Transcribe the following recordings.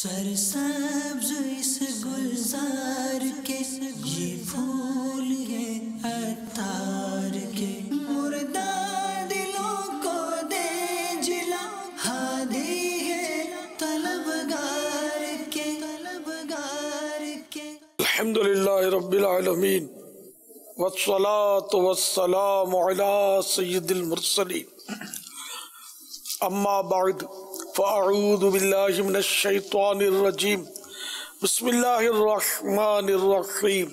سرسبز اس گلزار کے یہ پھول ہیں عطار کے، مردہ دلوں کو دے جلا، ہادی ہے طلبگار کے، طلبگار کے۔ الحمدللہ رب العالمین والصلاة والسلام علی سید المرسلین، اما بعد فاعوذ باللہ من الشیطان الرجیم، بسم اللہ الرحمن الرحیم،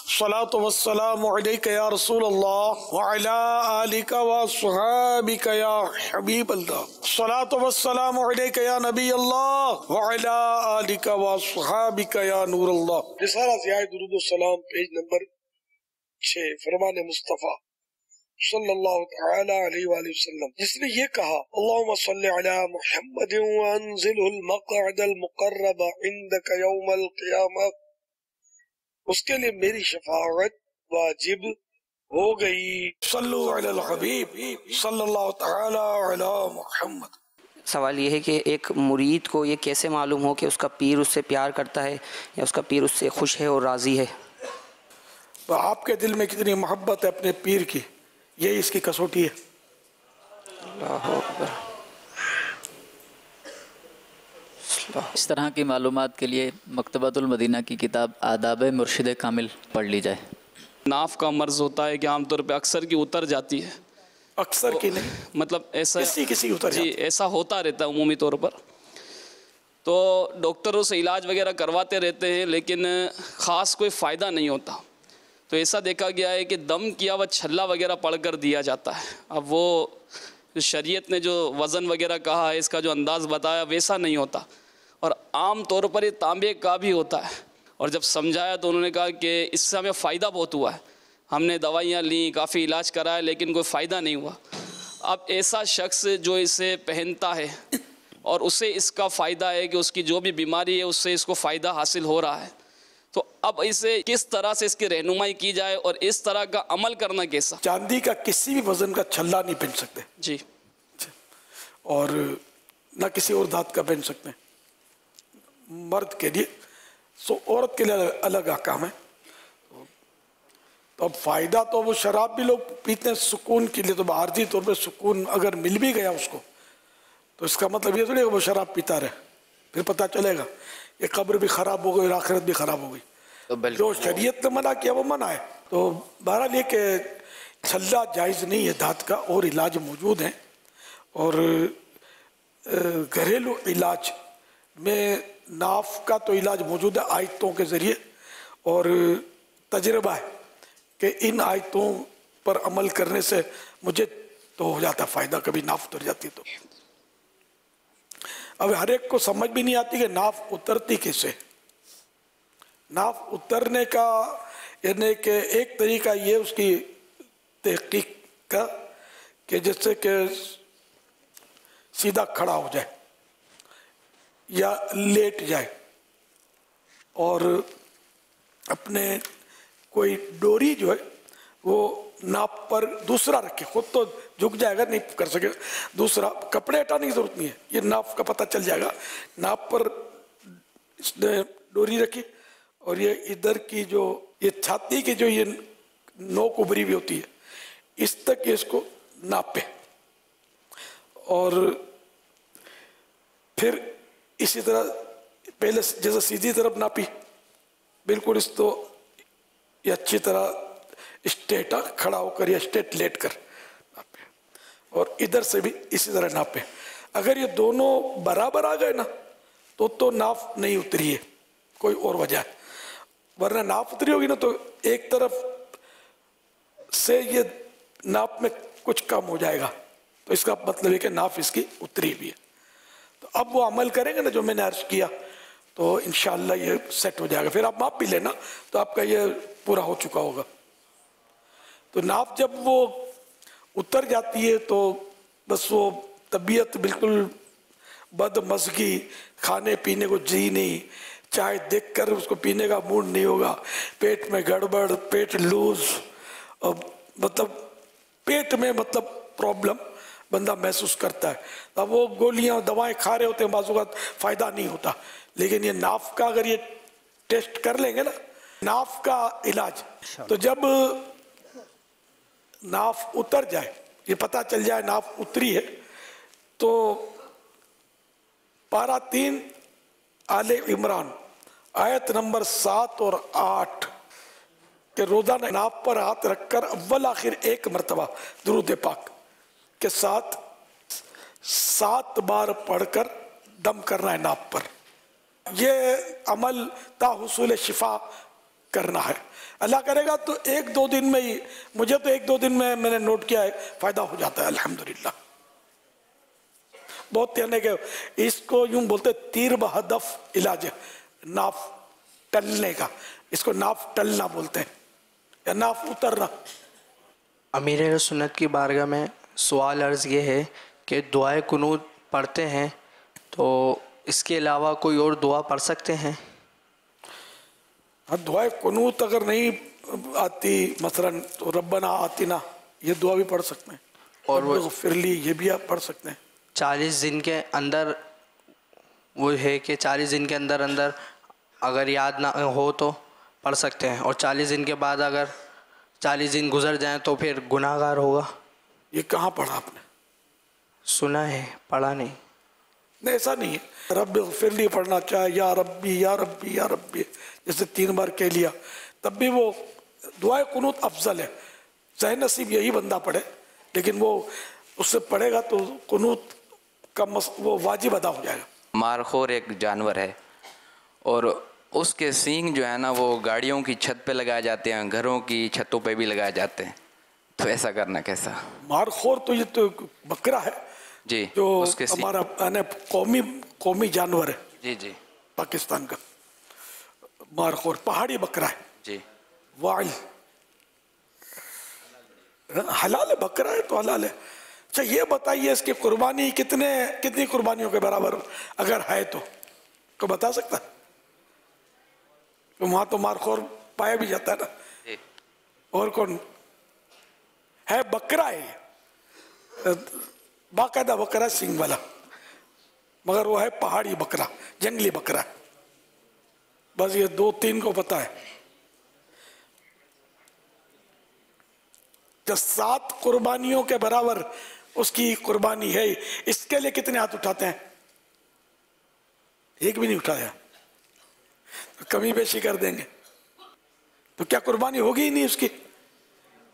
الصلاة والسلام علیک یا رسول اللہ وعلی آلک واصحابک یا حبیب اللہ، الصلاة والسلام علیک یا نبی اللہ وعلی آلک واصحابک یا نور اللہ۔ رسالہ ضیاء درود السلام پیج نمبر 6، فرمان مصطفیٰ صلی اللہ تعالی علیہ وآلہ وسلم، جس نے یہ کہا اللہم صلی علی محمد وانزلہ المقعد المقرب عندک یوم القیامہ، اس کے لیے میری شفاعت واجب ہو گئی۔ صلو علی الحبیب صلی اللہ تعالی علی محمد۔ سوال یہ ہے کہ ایک مرید کو یہ کیسے معلوم ہو کہ اس کا پیر اس سے پیار کرتا ہے یا اس کا پیر اس سے خوش ہے اور راضی ہے؟ تو آپ کے دل میں کتنی محبت ہے اپنے پیر کی، یہی اس کی کسوٹی ہے۔ اللہ اکبر۔ اس طرح کی معلومات کے لیے مکتبۃ المدینہ کی کتاب آداب مرشد کامل پڑھ لی جائے۔ ناف کا مرض ہوتا ہے کہ عام طور پہ اکثر کی اتر جاتی ہے، اکثر کی نہیں، مطلب ایسا کسی اتر جی ایسا ہوتا رہتا ہے عمومی طور پر، تو ڈاکٹروں سے علاج وغیرہ کرواتے رہتے ہیں لیکن خاص کوئی فائدہ نہیں ہوتا۔ تو ایسا دیکھا گیا ہے کہ دم کیا ہوا چھلا وغیرہ پڑھ کر دیا جاتا ہے۔ اب وہ شریعت نے جو وزن وغیرہ کہا ہے، اس کا جو انداز بتایا ویسا نہیں ہوتا، اور عام طور پر یہ تانبے کا بھی ہوتا ہے۔ اور جب سمجھایا تو انہوں نے کہا کہ اس سے ہمیں فائدہ بہت ہوا ہے، ہم نے دوائیاں لیں، کافی علاج کرایا لیکن کوئی فائدہ نہیں ہوا۔ اب ایسا شخص جو اسے پہنتا ہے اور اسے اس کا فائدہ ہے کہ اس کی جو بھی بیماری ہے اس سے اس کو فائدہ حاصل ہو رہا ہے، تو اب اسے کس طرح سے اس کی رہنمائی کی جائے اور اس طرح کا عمل کرنا کیسا؟ چاندی کا کسی بھی وزن کا چھلا نہیں پہن سکتے جی، اور نہ کسی اور دھات کا پہن سکتے ہیں۔ مرد کے لیے عورت کے لیے الگ احکام ہے۔ تو اب فائدہ تو وہ شراب بھی لوگ پیتے ہیں سکون کے لیے، تو عارضی طور پہ سکون اگر مل بھی گیا اس کو تو اس کا مطلب یہ تھوڑی کہ وہ شراب پیتا رہے، پھر پتہ چلے گا یہ قبر بھی خراب ہو گئی اور آخرت بھی خراب ہو گئی۔ جو شریعت نے منع کیا وہ منع ہے۔ تو بہرحال یہ کہ چھلا جائز نہیں ہے دھات کا، اور علاج موجود ہیں، اور گھریلو علاج میں ناف کا تو علاج موجود ہے آیتوں کے ذریعے، اور تجربہ ہے کہ ان آیتوں پر عمل کرنے سے مجھے تو ہو جاتا فائدہ، کبھی ناف اتر جاتی تو۔ اب ہر ایک کو سمجھ بھی نہیں آتی کہ ناف اترتی کیسے۔ ناف اترنے کا یعنی کہ ایک طریقہ یہ اس کی تحقیق کا کہ جس سے کہ سیدھا کھڑا ہو جائے یا لیٹ جائے، اور اپنے کوئی ڈوری جو ہے وہ ناپ پر دوسرا رکھے، خود تو جھک جائے گا نہیں کر سکے، دوسرا کپڑے ہٹانے کی ضرورت نہیں ہے، یہ ناپ کا پتہ چل جائے گا۔ ناپ پر اس نے ڈوری رکھی، اور یہ ادھر کی جو یہ چھاتی کی جو یہ نوک ابری بھی ہوتی ہے اس تک اس کو ناپے، اور پھر اسی طرح پہلے جیسے سیدھی طرف ناپی بالکل اس تو یہ اچھی طرح اسٹیٹ کھڑا ہو کر یا اسٹیٹ لیٹ کر ناپے، اور ادھر سے بھی اسی طرح ناپے۔ اگر یہ دونوں برابر آ گئے نا تو ناف نہیں اتری ہے، کوئی اور وجہ ہے، ورنہ ناف اتری ہوگی نا تو ایک طرف سے یہ ناپ میں کچھ کم ہو جائے گا، تو اس کا مطلب ہے کہ ناف اس کی اتری بھی ہے۔ تو اب وہ عمل کریں گے نا جو میں نے عرض کیا تو انشاءاللہ یہ سیٹ ہو جائے گا، پھر آپ ماپ بھی لینا تو آپ کا یہ پورا ہو چکا ہوگا۔ تو ناف جب وہ اتر جاتی ہے تو بس وہ طبیعت بالکل بد مزگی، کھانے پینے کو جی نہیں، چائے دیکھ کر اس کو پینے کا موڈ نہیں ہوگا، پیٹ میں گڑبڑ، پیٹ لوز، مطلب پیٹ میں مطلب پرابلم بندہ محسوس کرتا ہے. اب وہ گولیاں دوائیں کھا رہے ہوتے ہیں بعض اوقات فائدہ نہیں ہوتا, لیکن یہ ناف کا اگر یہ ٹیسٹ کر لیں گے نا, ناف کا علاج, تو جب ناف اتر جائے, یہ پتہ چل جائے ناف اتری ہے, تو پارہ 3 آل عمران آیت نمبر 7 اور 8 کہ روزانہ ناف پر ہاتھ رکھ کر اول آخر 1 مرتبہ درود پاک کے ساتھ 7 بار پڑھ کر دم کرنا ہے ناف پر. یہ عمل تا حصول شفا کرنا ہے. اللہ کرے گا تو 1-2 دن میں ہی, مجھے تو 1-2 دن میں نے نوٹ کیا ہے فائدہ ہو جاتا ہے الحمدللہ. بہت یعنی کہ اس کو یوں بولتے تیر بہدف علاج ہے, ناف ٹلنے کا, اس کو ناف ٹلنا بولتے ہیں یا ناف اترنا. امیر سنت کی بارگاہ میں سوال عرض یہ ہے کہ دعائے قنوت پڑھتے ہیں تو اس کے علاوہ کوئی اور دعا پڑھ سکتے ہیں؟ دعائے قنوت اگر نہیں آتی مثلا تو ربنا آتنا, یہ دعا بھی پڑھ سکتے ہیں, اور وہ اغفر لی یہ بھی آپ پڑھ سکتے ہیں. 40 دن کے اندر وہ ہے کہ 40 دن کے اندر اگر یاد نہ ہو تو پڑھ سکتے ہیں, اور 40 دن کے بعد اگر 40 دن گزر جائیں تو پھر گناہ گار ہوگا. یہ کہاں پڑھا آپ نے؟ سنا ہے, پڑھا نہیں. نہیں ایسا نہیں ہے, رب اغفر لی پڑھنا چاہے, یا ربی یا ربی یا ربی, جیسے 3 بار کہہ لیا, تب بھی وہ دعائے قنوت افضل ہے. چاہے نصیب یہی بندہ پڑھے, لیکن وہ اس سے پڑھے گا تو قنوت کا وہ واجب ادا ہو جائے گا. مارخور ایک جانور ہے اور اس کے سینگ جو ہے نا وہ گاڑیوں کی چھت پہ لگائے جاتے ہیں, گھروں کی چھتوں پہ بھی لگائے جاتے ہیں, تو ایسا کرنا کیسا؟ مارخور تو یہ تو بکرا ہے جی, جو اس کے ہمارا قومی جانور ہے جی جی پاکستان کا. مارخور پہاڑی بکرا ہے جی, وائل, حلال ہے, بکرا ہے تو حلال ہے. اچھا یہ بتائیے اس کی قربانی کتنی قربانیوں کے برابر اگر ہے تو کوئی بتا سکتا؟ وہاں تو مارخور پایا بھی جاتا ہے نا. جی. اور کون ہے؟ بکرا ہے, باقاعدہ بکرا سنگ والا, مگر وہ ہے پہاڑی بکرا, جنگلی بکرا. بس یہ 2-3 کو پتا ہے. جو 7 قربانیوں کے برابر اس کی قربانی ہے, اس کے لیے کتنے ہاتھ اٹھاتے ہیں؟ ایک بھی نہیں اٹھایا, کمی بیشی کر دیں گے تو کیا قربانی ہوگی ہی نہیں؟ اس کی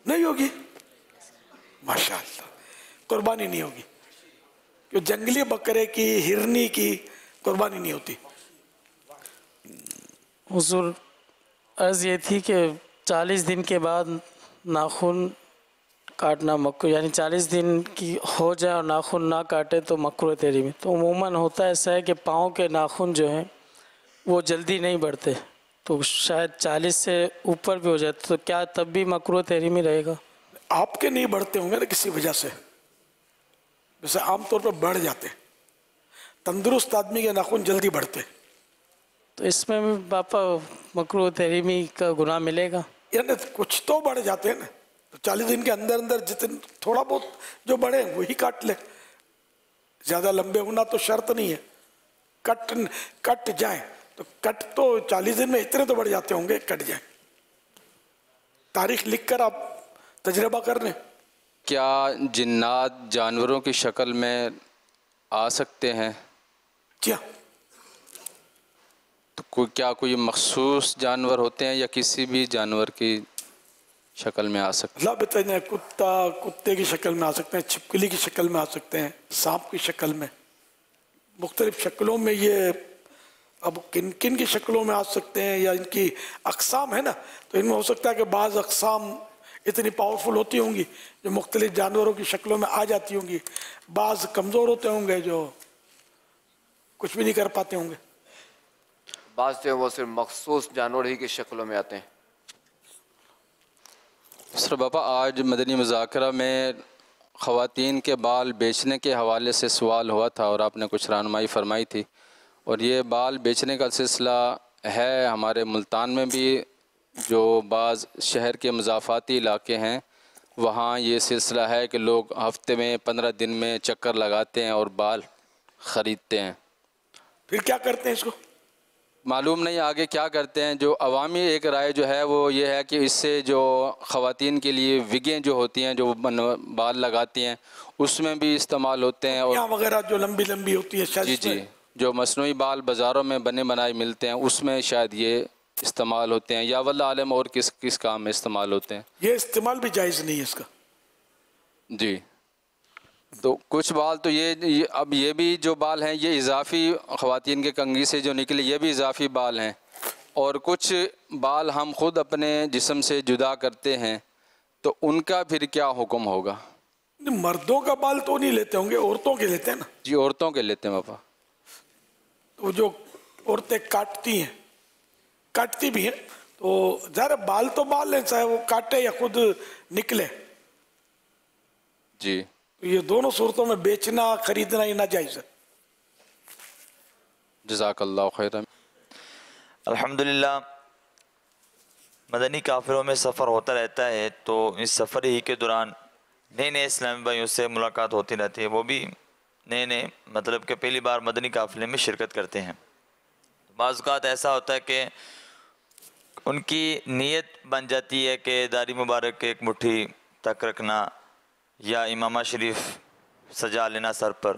نہیں ہوگی, ماشاءاللہ قربانی نہیں ہوگی. کہ جنگلی بکرے کی, ہرنی کی قربانی نہیں ہوتی. حضور عرض یہ تھی کہ 40 دن کے بعد ناخن کاٹنا مکروہ, یعنی 40 دن کی ہو جائے اور ناخن نہ کاٹے تو مکروہ تحریمی. تو عموماً ہوتا ایسا ہے کہ پاؤں کے ناخن جو ہیں وہ جلدی نہیں بڑھتے, تو شاید 40 سے اوپر بھی ہو جائے, تو کیا تب بھی مکروہ تحریمی رہے گا؟ آپ کے نہیں بڑھتے ہوں گے نا کسی وجہ سے, ویسے عام طور پر بڑھ جاتے. تندرست آدمی کے ناخن جلدی بڑھتے, تو اس میں بھی باپا مکروہ تحریمی کا گناہ ملے گا؟ یعنی کچھ تو بڑھ جاتے ہیں نا, تو 40 دن کے اندر جتنے تھوڑا بہت جو بڑھے وہی کاٹ لے. زیادہ لمبے ہونا تو شرط نہیں ہے, کٹ جائیں تو کٹ تو 40 دن میں اتنے تو بڑھ جاتے ہوں گے, کٹ جائیں. تاریخ لکھ کر آپ تجربہ کر لیں. کیا جنات جانوروں کی شکل میں آ سکتے ہیں؟ کیا تو کیا کوئی مخصوص جانور ہوتے ہیں یا کسی بھی جانور کی شکل میں آ سکتے ہیں؟ اللہ بتائیں, کتے کی شکل میں آ سکتے ہیں, چھپکلی کی شکل میں آ سکتے ہیں, سانپ کی شکل میں, مختلف شکلوں میں. یہ اب کن کی شکلوں میں آ سکتے ہیں یا ان کی اقسام ہے نا, تو ان میں ہو سکتا ہے کہ بعض اقسام اتنی پاورفل ہوتی ہوں گی جو مختلف جانوروں کی شکلوں میں آ جاتی ہوں گی, بعض کمزور ہوتے ہوں گے جو کچھ بھی نہیں کر پاتے ہوں گے. بعض جو ہے وہ صرف مخصوص جانور ہی کی شکلوں میں آتے ہیں. سر باپا, آج مدنی مذاکرہ میں خواتین کے بال بیچنے کے حوالے سے سوال ہوا تھا اور آپ نے کچھ رہنمائی فرمائی تھی, اور یہ بال بیچنے کا سلسلہ ہے ہمارے ملتان میں بھی. جو بعض شہر کے مضافاتی علاقے ہیں وہاں یہ سلسلہ ہے کہ لوگ ہفتے میں 15 دن میں چکر لگاتے ہیں اور بال خریدتے ہیں. پھر کیا کرتے ہیں اس کو؟ معلوم نہیں آگے کیا کرتے ہیں. جو عوامی ایک رائے جو ہے وہ یہ ہے کہ اس سے جو خواتین کے لیے وگیں جو ہوتی ہیں جو بال لگاتی ہیں اس میں بھی استعمال ہوتے ہیں. اور وغیرہ جو لمبی لمبی ہوتی ہے شاید جی جو مصنوعی بال بازاروں میں بنے بنائے ملتے ہیں اس میں شاید یہ استعمال ہوتے ہیں یا واللہ عالم اور کس کام میں استعمال ہوتے ہیں. یہ استعمال بھی جائز نہیں ہے اس کا. جی تو کچھ بال تو یہ اب یہ بھی جو بال ہیں یہ اضافی خواتین کے کنگھی سے جو نکلے یہ بھی اضافی بال ہیں. اور کچھ بال ہم خود اپنے جسم سے جدا کرتے ہیں تو ان کا پھر کیا حکم ہوگا؟ مردوں کا بال تو نہیں لیتے ہوں گے، عورتوں کے لیتے ہیں نا؟ جی عورتوں کے لیتے ہیں پاپا. تو جو عورتیں کاٹتی بھی ہیں تو ظاہر بال تو بال ہیں، چاہے وہ کاٹے یا خود نکلے. جی یہ دونوں صورتوں میں بیچنا خریدنا یہ ناجائز ہے. جزاک اللہ خیرا. الحمدللہ مدنی قافلوں میں سفر ہوتا رہتا ہے تو اس سفر ہی کے دوران نئے اسلامی بھائیوں سے ملاقات ہوتی رہتی ہے. وہ بھی نئے مطلب کہ پہلی بار مدنی قافلے میں شرکت کرتے ہیں. بعض اوقات ایسا ہوتا ہے کہ ان کی نیت بن جاتی ہے کہ داڑھی مبارک ایک مٹھی تک رکھنا یا امامہ شریف سجا لینا سر پر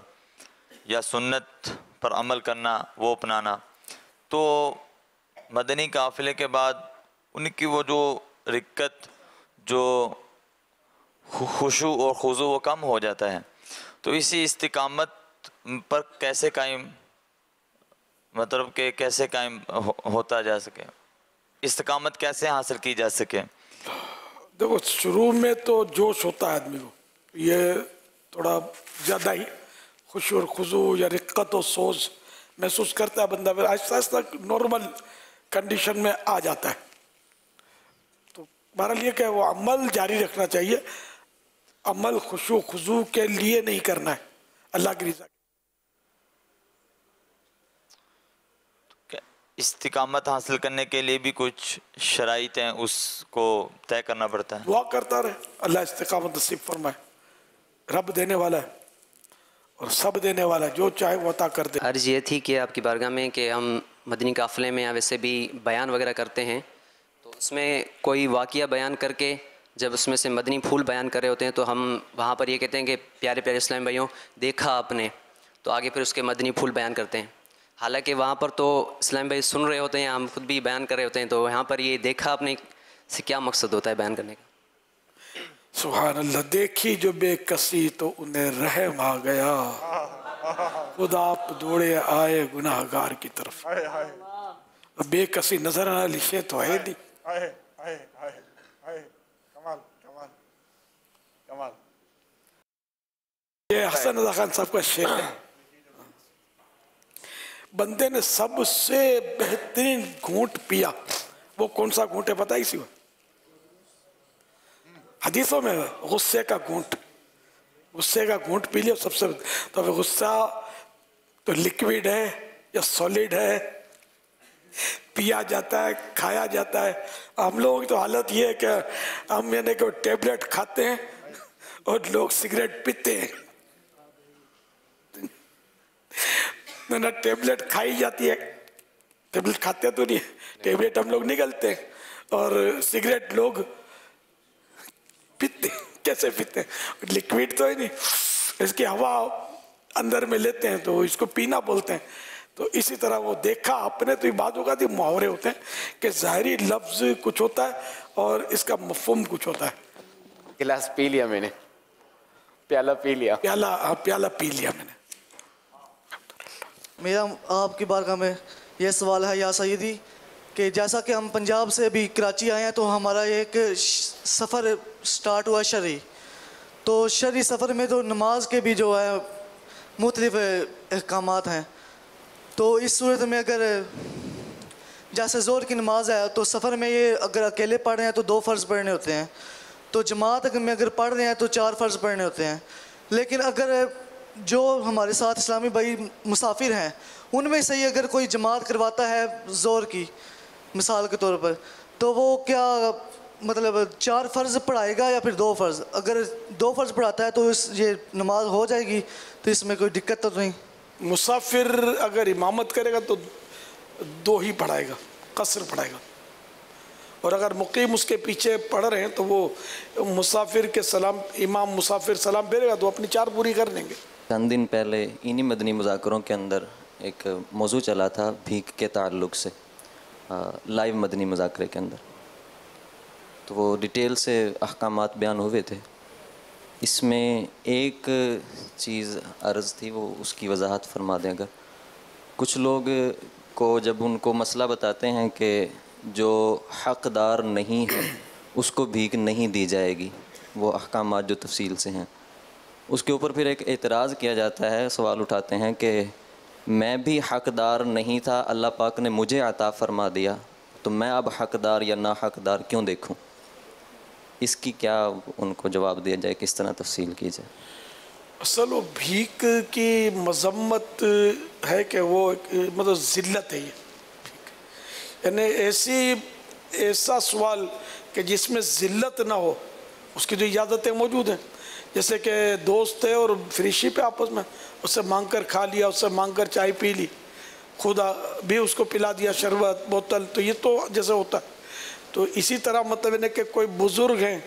یا سنت پر عمل کرنا وہ اپنانا. تو مدنی قافلے کے بعد ان کی وہ جو رکت جو خشوع اور خضوع وہ کم ہو جاتا ہے. تو اسی استقامت پر کیسے قائم مطلب کہ کیسے قائم ہوتا جا سکے، استقامت کیسے حاصل کی جا سکے؟ دیکھو شروع میں تو جوش ہوتا ہے آدمی کو، یہ تھوڑا زیادہ ہی خشوع اور خضوع یا رقت و سوز محسوس کرتا ہے بندہ، پھر آہستہ آہستہ نارمل کنڈیشن میں آ جاتا ہے. تو بہرحال یہ کہ وہ عمل جاری رکھنا چاہیے. عمل خشوع خضوع کے لیے نہیں کرنا ہے، اللہ کی رضا. استقامت حاصل کرنے کے لیے بھی کچھ شرائط ہیں، اس کو طے کرنا پڑتا ہے. دعا کرتا رہے اللہ استقامت نصیب فرمائے. رب دینے والا ہے اور سب دینے والا ہے، جو چاہے وہ عطا کر دے. عرض یہ تھی کہ آپ کی بارگاہ میں کہ ہم مدنی قافلے میں ویسے بھی بیان وغیرہ کرتے ہیں تو اس میں کوئی واقعہ بیان کر کے جب اس میں سے مدنی پھول بیان کر رہے ہوتے ہیں تو ہم وہاں پر یہ کہتے ہیں کہ پیارے پیارے اسلام بھائیوں دیکھا آپ نے، تو آگے پھر اس کے مدنی پھول بیان کرتے ہیں. حالانکہ وہاں پر تو اسلام بھائی سن رہے ہوتے ہیں، ہم خود بھی بیان کر رہے ہوتے ہیں، تو یہاں پر یہ دیکھا آپ نے سے کیا مقصد ہوتا ہے بیان کرنے کا؟ سبحان اللہ. دیکھی جو بے کسی تو انہیں رحم آ گیا، خدا آپ دوڑے آئے گناہ گار کی طرف. بے کسی نظر آنے والی شے تو ہے نہیں. یہ حسن رضا خان صاحب کا شعر ہے. بندے نے سب سے بہترین گھونٹ پیا، وہ کون سا گھونٹ ہے پتہ ہے؟ اسی وقت حدیثوں میں غصے کا گھونٹ، غصے کا گھونٹ پی لیا سب سے. تو اب غصہ تو لکوڈ ہے یا سولیڈ ہے، پیا جاتا ہے کھایا جاتا ہے. ہم لوگوں کی تو حالت یہ ہے کہ ہم یعنی کہ ٹیبلٹ کھاتے ہیں اور لوگ سگریٹ پیتے ہیں. نہ ٹیبلٹ کھائی جاتی ہے، ٹیبلٹ کھاتے تو نہیں، ٹیبلٹ ہم لوگ نگلتے ہیں، اور سگریٹ لوگ پیتے. کیسے پیتے ہیں؟ لکوڈ تو ہے نہیں، اس کی ہوا اندر میں لیتے ہیں تو اس کو پینا بولتے ہیں. تو اسی طرح وہ دیکھا اپنے تو یہ بات ہوگا کہ محاورے ہوتے ہیں کہ ظاہری لفظ کچھ ہوتا ہے اور اس کا مفہوم کچھ ہوتا ہے. گلاس پی لیا میں نے، پیالہ پی لیا، پیالہ پی لیا میں نے. میرا آپ کی بارگاہ میں یہ سوال ہے یا سیدی کہ جیسا کہ ہم پنجاب سے بھی کراچی آئے ہیں تو ہمارا ایک سفر سٹارٹ ہوا شرعی. تو شرعی سفر میں تو نماز کے بھی جو ہے مختلف احکامات ہیں. تو اس صورت میں اگر جیسے ظہر کی نماز ہے تو سفر میں یہ اگر اکیلے پڑھ رہے ہیں تو 2 فرض پڑھنے ہوتے ہیں، تو جماعت میں اگر پڑھ رہے ہیں تو 4 فرض پڑھنے ہوتے ہیں. لیکن اگر جو ہمارے ساتھ اسلامی بھائی مسافر ہیں ان میں سے ہی اگر کوئی جماعت کرواتا ہے ظہر کی مثال کے طور پر، تو وہ کیا مطلب 4 فرض پڑھائے گا یا پھر 2 فرض؟ اگر 2 فرض پڑھاتا ہے تو یہ نماز ہو جائے گی، تو اس میں کوئی دقت تو نہیں؟ مسافر اگر امامت کرے گا تو 2 ہی پڑھائے گا، قصر پڑھائے گا، اور اگر مقیم اس کے پیچھے پڑھ رہے ہیں تو وہ مسافر کے سلام، امام مسافر سلام پھیرے گا تو اپنی 4 پوری کر لیں گے۔ چند دن پہلے انہی مدنی مذاکروں کے اندر ایک موضوع چلا تھا بھیک کے تعلق سے، لائیو مدنی مذاکرے کے اندر، تو وہ ڈیٹیل سے احکامات بیان ہوئے تھے۔ اس میں ایک چیز عرض تھی، وہ اس کی وضاحت فرما دیں اگر۔ کچھ لوگ کو جب ان کو مسئلہ بتاتے ہیں کہ جو حقدار نہیں ہے اس کو بھیک نہیں دی جائے گی، وہ احکامات جو تفصیل سے ہیں، اس کے اوپر پھر ایک اعتراض کیا جاتا ہے، سوال اٹھاتے ہیں کہ میں بھی حقدار نہیں تھا، اللہ پاک نے مجھے عطا فرما دیا، تو میں اب حقدار یا نا حقدار کیوں دیکھوں؟ اس کی کیا ان کو جواب دیا جائے، کس طرح تفصیل کی جائے؟ اصل وہ بھیک کی مذمت ہے کہ وہ مطلب ذلت ہے، یہ یعنی ایسا سوال کہ جس میں ذلت نہ ہو، اس کی جو اجازتیں موجود ہیں، جیسے کہ دوست ہے اور فریشی پہ آپس میں اس سے مانگ کر کھا لیا، اس سے مانگ کر چائے پی لی، خدا بھی اس کو پلا دیا شربت بوتل، تو یہ تو جیسے ہوتا ہے۔ تو اسی طرح مطلب ہے کہ کوئی بزرگ ہیں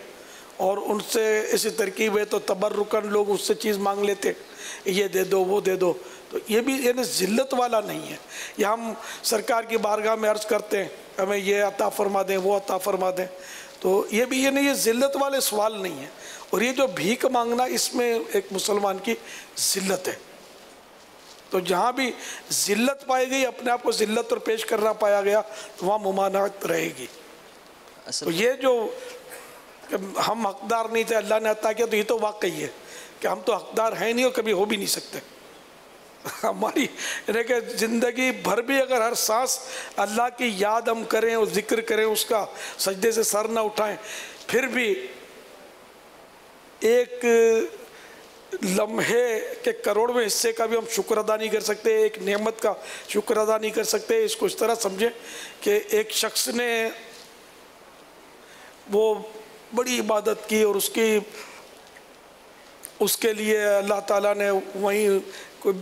اور ان سے ایسی ترکیب ہے تو تبرکن لوگ اس سے چیز مانگ لیتے، یہ دے دو وہ دے دو، تو یہ بھی یعنی ذلت والا نہیں ہے۔ یہ ہم سرکار کی بارگاہ میں عرض کرتے ہیں ہمیں یہ عطا فرما دیں وہ عطا فرما دیں، تو یہ بھی یعنی یہ ذلت والے سوال نہیں ہے۔ اور یہ جو بھیک مانگنا، اس میں ایک مسلمان کی ذلت ہے، تو جہاں بھی ذلت پائی گئی، اپنے آپ کو ذلت اور پیش کرنا پایا گیا، تو وہاں ممانعت رہے گی۔ تو یہ جو کہ ہم حقدار نہیں تھے، اللہ نے عطا کیا، تو یہ تو واقعی ہے کہ ہم تو حقدار ہیں نہیں اور کبھی ہو بھی نہیں سکتے۔ ہماری یعنی کہ زندگی بھر بھی اگر ہر سانس اللہ کی یاد ہم کریں اور ذکر کریں، اس کا سجدے سے سر نہ اٹھائیں، پھر بھی ایک لمحے کے کروڑویں حصے کا بھی ہم شکر ادا نہیں کر سکتے، ایک نعمت کا شکر ادا نہیں کر سکتے۔ اس کو اس طرح سمجھیں کہ ایک شخص نے وہ بڑی عبادت کی اور اس کے لیے اللہ تعالیٰ نے وہیں کوئی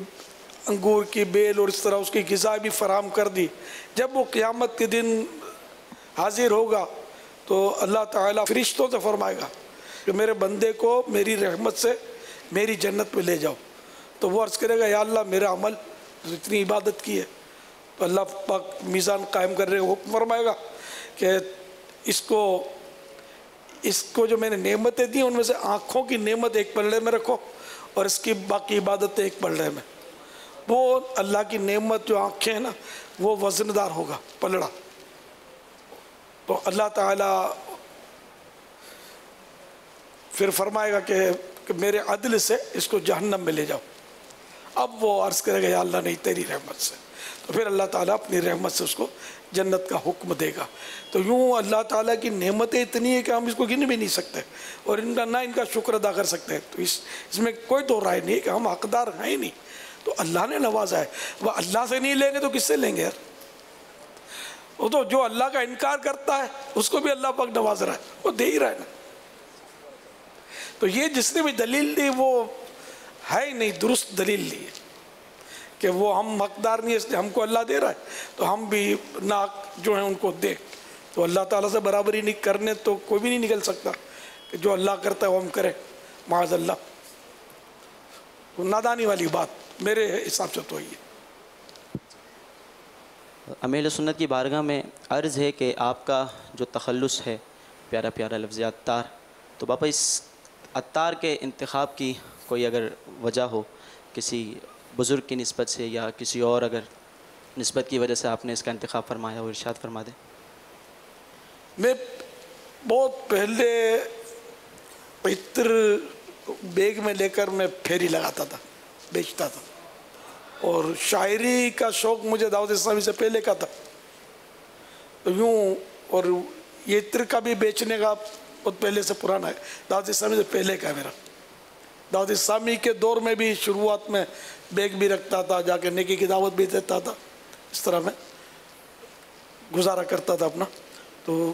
انگور کی بیل اور اس طرح اس کی غذا بھی فراہم کر دی۔ جب وہ قیامت کے دن حاضر ہوگا تو اللہ تعالیٰ فرشتوں سے فرمائے گا کہ میرے بندے کو میری رحمت سے میری جنت میں لے جاؤ، تو وہ عرض کرے گا یا اللہ میرا عمل اتنی عبادت کی ہے، تو اللہ پاک میزان قائم کر رہے حکم فرمائے گا کہ اس کو جو میں نے نعمتیں دی ان میں سے آنکھوں کی نعمت ایک پلڑے میں رکھو اور اس کی باقی عبادتیں ایک پلڑے میں۔ وہ اللہ کی نعمت جو آنکھیں ہیں نا، وہ وزندار ہوگا پلڑا، تو اللہ تعالیٰ پھر فرمائے گا کہ میرے عدل سے اس کو جہنم میں لے جاؤ۔ اب وہ عرض کرے گا یا اللہ نہیں تیری رحمت سے، تو پھر اللہ تعالیٰ اپنی رحمت سے اس کو جنت کا حکم دے گا۔ تو یوں اللہ تعالیٰ کی نعمتیں اتنی ہیں کہ ہم اس کو گن بھی نہیں سکتے اور نہ ان کا شکر ادا کر سکتے ہیں۔ تو اس میں کوئی دو رائے نہیں کہ ہم حقدار ہیں ہی نہیں، تو اللہ نے نوازا ہے، وہ اللہ سے نہیں لیں گے تو کس سے لیں گے یار؟ وہ تو جو اللہ کا انکار کرتا ہے اس کو بھی اللہ پاک نواز رہا ہے، وہ دے ہی رہا ہے نا۔ تو یہ جس نے بھی دلیل دی وہ ہے ہی نہیں درست دلیل لی ہے کہ وہ ہم حقدار نہیں، اس لیے ہم کو اللہ دے رہا ہے تو ہم بھی ناک جو ہیں ان کو دیں۔ تو اللہ تعالیٰ سے برابری نہیں کرنے تو کوئی بھی نہیں نکل سکتا کہ جو اللہ کرتا ہے وہ ہم کریں، معاذ اللہ۔ تو نادانی والی بات میرے حساب سے تو ہی ہے۔ امیر سنت کی بارگاہ میں عرض ہے کہ آپ کا جو تخلص ہے پیارا پیارا لفظ عطار، تو باپا اس عطار کے انتخاب کی کوئی اگر وجہ ہو کسی بزرگ کی نسبت سے یا کسی اور اگر نسبت کی وجہ سے آپ نے اس کا انتخاب فرمایا ہو، ارشاد فرما دیں۔ میں بہت پہلے عطر بیگ میں لے کر میں پھیری لگاتا تھا، بیچتا تھا، اور شاعری کا شوق مجھے دعوت اسلامی سے پہلے کا تھا، تو یوں اور یہ عطر کا بھی بیچنے کا بہت پہلے سے پرانا ہے، دعوت اسلامی سے پہلے کا ہے میرا۔ دعوت اسلامی کے دور میں بھی شروعات میں بیگ بھی رکھتا تھا، جا کے نیکی کی دعوت بھی دیتا تھا، اس طرح میں گزارا کرتا تھا اپنا۔ تو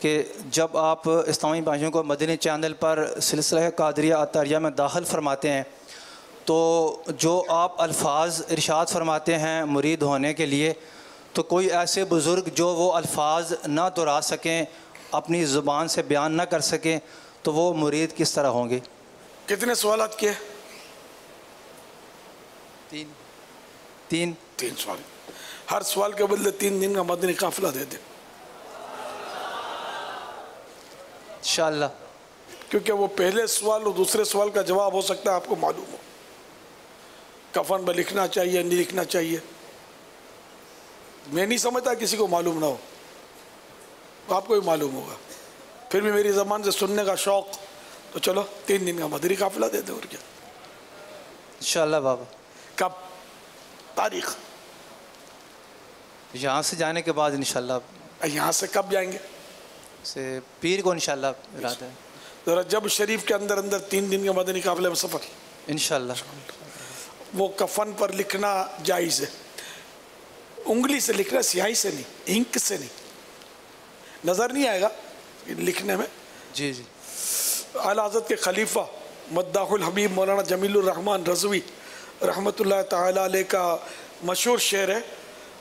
کہ جب آپ اسلامی بھائیوں کو مدنی چینل پر سلسلہ قادریہ عطاریہ میں داخل فرماتے ہیں تو جو آپ الفاظ ارشاد فرماتے ہیں مرید ہونے کے لیے، تو کوئی ایسے بزرگ جو وہ الفاظ نہ دہرا سکیں، اپنی زبان سے بیان نہ کر سکیں، تو وہ مرید کس طرح ہوں گے؟ کتنے سوالات کیے؟ تین سوال. ہر سوال کے بدلے 3 دن کا مدنی قافلہ دے دیں انشاءاللہ. کیونکہ وہ پہلے سوال اور دوسرے سوال کا جواب ہو سکتا ہے آپ کو معلوم ہو. کفن میں لکھنا چاہیے نہیں لکھنا چاہیے، میں نہیں سمجھتا کسی کو معلوم نہ ہو، آپ کو بھی معلوم ہوگا. پھر بھی میری زبان سے سننے کا شوق، تو چلو 3 دن کا مدنی قافلہ دے دیں. اور کیا انشاءاللہ بابا. کب تاریخ؟ یہاں سے جانے کے بعد انشاءاللہ. یہاں سے کب جائیں گے؟ سے پیر کو انشاءاللہ ارادہ ہے. رجب شریف کے اندر 3 دن کے مدنی قافلے میں سفر انشاءاللہ. وہ کفن پر لکھنا جائز ہے، انگلی سے لکھنا، سیاہی سے نہیں، انک سے نہیں. نظر نہیں آئے گا لکھنے میں. جی جی. اعلیٰ حضرت کے خلیفہ مداح الحبیب مولانا جمیل الرحمن رضوی رحمۃ اللہ تعالی علیہ کا مشہور شعر ہے،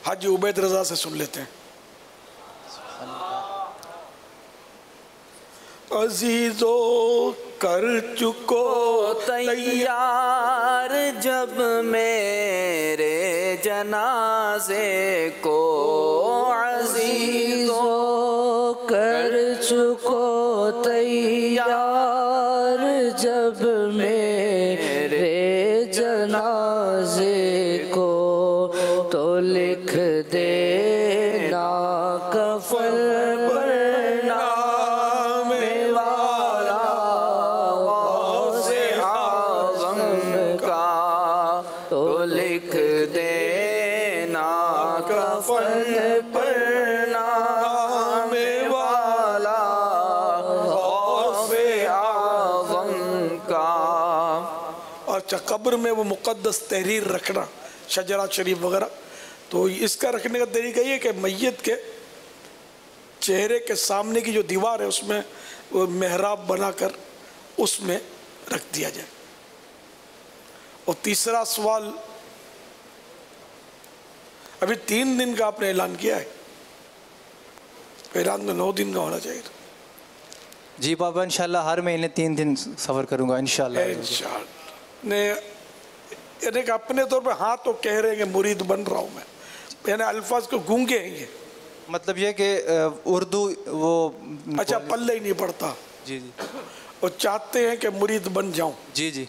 حاجی عبید رضا سے سن لیتے ہیں. عزیزو کر چکو تیار جب میرے جنازے کو، عزیزو کر چکو تیار جب میرے جنازے کو، تو لکھ دینا کفن پر نام والا غوث اعظم کا، تو لکھ دینا کفن پر نام والا غوث اعظم کا. اور قبر میں وہ مقدس تحریر رکھنا، شجرات شریف وغیرہ، تو اس کا رکھنے کا طریقہ یہ کہ میت کے چہرے کے سامنے کی جو دیوار ہے اس میں وہ محراب بنا کر اس میں رکھ دیا جائے. اور تیسرا سوال، ابھی 3 دن کا آپ نے اعلان کیا ہے، اعلان میں 9 دن کا ہونا چاہیے. جی بابا انشاءاللہ ہر مہینے 3 دن سفر کروں گا انشاءاللہ. یعنی کہ اپنے طور پہ ہاں تو کہہ رہے ہیں کہ مرید بن رہا ہوں میں، یعنی الفاظ کو گونگے ہیں یہ. مطلب یہ کہ اردو وہ اچھا پلے ہی نہیں پڑتا. جی جی. اور چاہتے ہیں کہ مرید بن جاؤں. جی جی.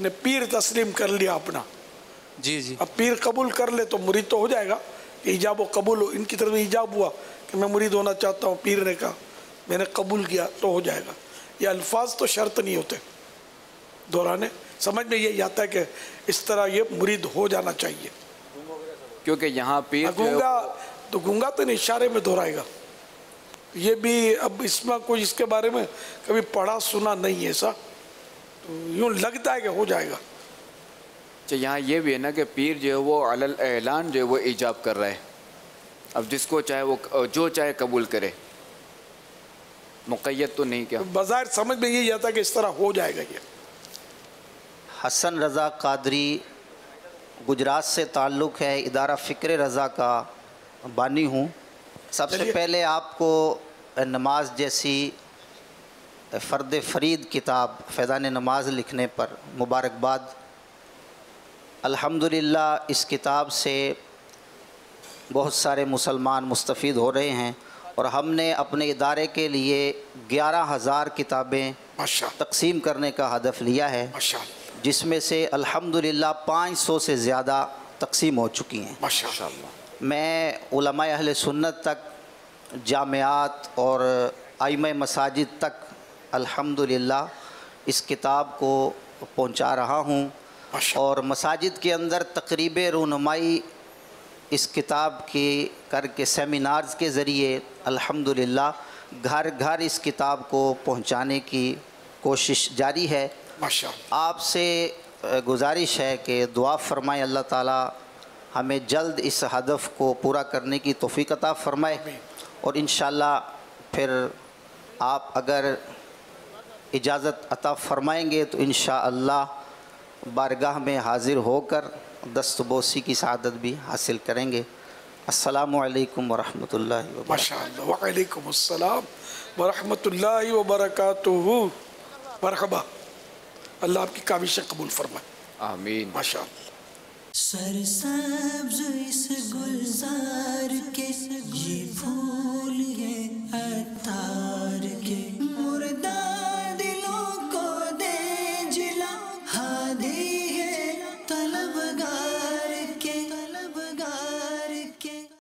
نے پیر تسلیم کر لیا اپنا. جی جی. اب پیر قبول کر لے تو مرید تو ہو جائے گا. کہ ایجاب و قبول ہو، ان کی طرف ایجاب ہوا کہ میں مرید ہونا چاہتا ہوں، پیر نے کہا میں نے قبول کیا تو ہو جائے گا. یہ الفاظ تو شرط نہیں ہوتے دہرانے، سمجھ میں یہی آتا ہے کہ اس طرح یہ مرید ہو جانا چاہیے. کیونکہ یہاں پیر گونگا تو گونگا تو نہیں، اشارے میں دہرائے گا. یہ بھی اب اس میں کوئی اس کے بارے میں کبھی پڑھا سنا نہیں ہے ایسا، یوں لگتا ہے کہ ہو جائے گا. اچھا یہاں یہ بھی ہے نا کہ پیر جو ہے وہ علی الاعلان جو ہے وہ ایجاب کر رہا ہے، اب جس کو چاہے وہ جو چاہے قبول کرے، مقید تو نہیں. کیا بظاہر سمجھ میں یہی آتا ہے کہ اس طرح ہو جائے گا. یہ حسن رضا قادری گجرات سے تعلق ہے، ادارہ فکر رضا کا بانی ہوں. سب سے پہلے آپ کو نماز جیسی فرد فرید کتاب فیضان نماز لکھنے پر مبارکباد. الحمدللہ اس کتاب سے بہت سارے مسلمان مستفید ہو رہے ہیں، اور ہم نے اپنے ادارے کے لیے 11,000 کتابیں تقسیم کرنے کا ہدف لیا ہے، جس میں سے الحمدللہ 500 سے زیادہ تقسیم ہو چکی ہیں. میں علماء اہل سنت تک، جامعات اور ائمہ مساجد تک الحمدللہ اس کتاب کو پہنچا رہا ہوں، اور مساجد کے اندر تقریب رونمائی اس کتاب کی کر کے سیمینارز کے ذریعے الحمدللہ گھر گھر اس کتاب کو پہنچانے کی کوشش جاری ہے. آپ سے گزارش ہے کہ دعا فرمائیں اللہ تعالی ہمیں جلد اس ہدف کو پورا کرنے کی توفیق عطا فرمائے، اور انشاءاللہ پھر آپ اگر اجازت عطا فرمائیں گے تو انشاءاللہ بارگاہ میں حاضر ہو کر دستبوسی کی سعادت بھی حاصل کریں گے۔ السلام علیکم ورحمۃ اللہ وبرکاتہ۔ ماشاءاللہ، وعلیکم السلام ورحمۃ اللہ وبرکاتہ۔ مرحبا، اللہ آپ کی کاوشیں قبول فرمائے، آمین۔ ماشاءاللہ۔ سرسبز اس گلزار کے یہ پھول ہیں